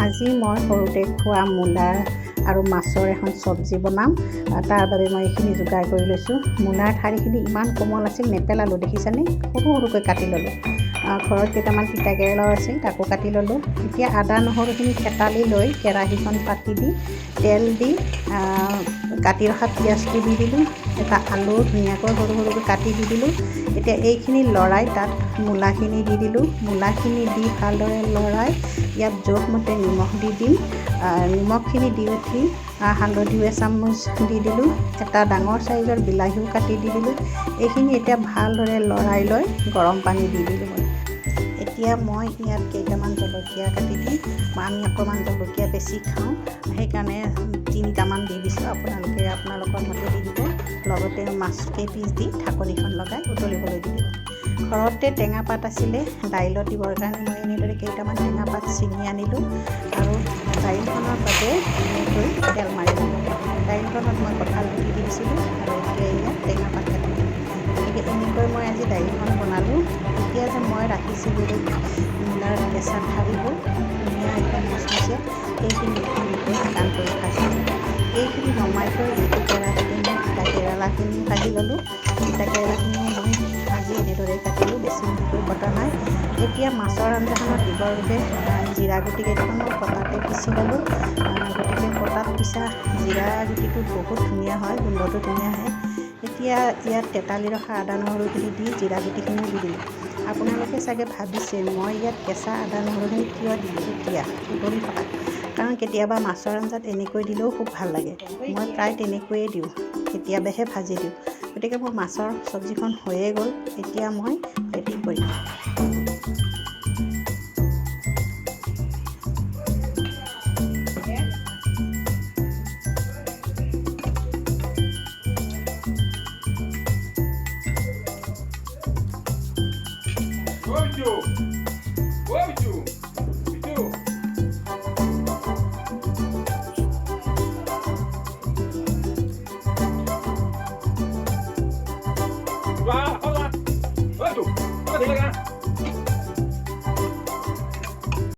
আজি মই সৰুতে খোৱা মূলাৰ আৰু মাছৰ এখন চব্জি বনাম। তাৰ বাবে মই এইখিনি যোগাৰ কৰি লৈছোঁ। মূলাৰ ঠাৰিখিনি ইমান কোমল আছিল, নেপেলালোঁ, দেখিছানে? সৰু সৰুকৈ কাটি ল'লোঁ। ঘৰত কেইটামান তিতা কেৰেলাও আছিল, তাকো কাটি ল'লোঁ। এতিয়া আদা নহৰুখিনি থেতালি লৈ কেৰাহীখন পাতি দি তেল দি কাটি ৰখা পিঁয়াজটো দি দিলোঁ। এটা আলু ধুনীয়াকৈ সৰু সৰুকৈ কাটি দি দিলোঁ। এতিয়া এইখিনি লৰাই তাত মূলাখিনি দি দিলোঁ। মূলাখিনি দি ভালদৰে লৰাই ইয়াত জোখমতে নিমখ দি দিম। নিমখখিনি দি উঠি হালধিও এচামুচ দি দিলোঁ। এটা ডাঙৰ চাইজৰ বিলাহীও কাটি দি দিলোঁ। এইখিনি এতিয়া ভালদৰে লৰাই লৈ গৰম পানী দি দিলোঁ। এতিয়া মই ইয়াত কেইটামান জলকীয়া কাটি দিম। আমি অকণমান জলকীয়া বেছি খাওঁ, সেইকাৰণে 3টামান দি দিছোঁ। আপোনালোকে আপোনালোকৰ মতে দি দিব। লগতে মাছ কেইপিচ দি ঢাকনিখন লগাই উতলিবলৈ দি দিব। ঘৰতে টেঙা পাত আছিলে, দাইলত দিবৰ কাৰণে মই এনেদৰে কেইটামান টেঙা পাত ছিঙি আনিলোঁ আৰু দাইলখনৰ বাবে এনেকৈ তেল মাৰি দিলোঁ। দাইলখনত মই কঁঠাল গুটি দি দিছিলোঁ আৰু এতিয়া ইয়াত টেঙা পাত কাটি দিলোঁ। গতিকে এনেকৈ মই আজি দাইলখন বনালোঁ। এতিয়া যে মই ৰাখিছিলোঁ মূলাৰ কেঁচা ঠাৰিবোৰ ধুনীয়া একদম মচমচীয়া, সেইখিনি ধুনীয়াকৈ শুকান কৰি ভাজিলোঁ। এইখিনি নমাই থৈ এইটো কেৰাহীতে মই তিতা কেৰেলাখিনি ভাজি ল'লোঁ। তিতা কেৰেলাখিনিও মই ভাজি এনেদৰে কাটিলোঁ, বেছি মিহিকৈ কটা নাই। এতিয়া মাছৰ আঞ্জাখনত দিবৰ বাবে জিৰা গুটি কেইটামান মই পটাতে পিচি ল'লোঁ। গতিকে পটাত পিচা জিৰা গুটিটো বহুত ধুনীয়া হয়, গোন্ধটো ধুনীয়া আহে। এতিয়া ইয়াত তেতালি ৰখা আদা নহৰুখিনি দি জিৰা গুটিখিনিও দি দিলোঁ। আপোনালোকে চাগে ভাবিছে মই ইয়াত কেঁচা আদা নহৰুখিনি কিয় দিলোঁ এতিয়া উতলি থকা, কাৰণ কেতিয়াবা মাছৰ আঞ্জাত এনেকৈ দিলেও খুব ভাল লাগে। মই প্ৰায় তেনেকৈয়ে দিওঁ, কেতিয়াবাহে ভাজি দিওঁ। গতিকে মোৰ মাছৰ চব্জিখন হৈয়ে গ'ল। এতিয়া মই ৰেডি কৰিম। Va, hola. Oi, tu. Olha,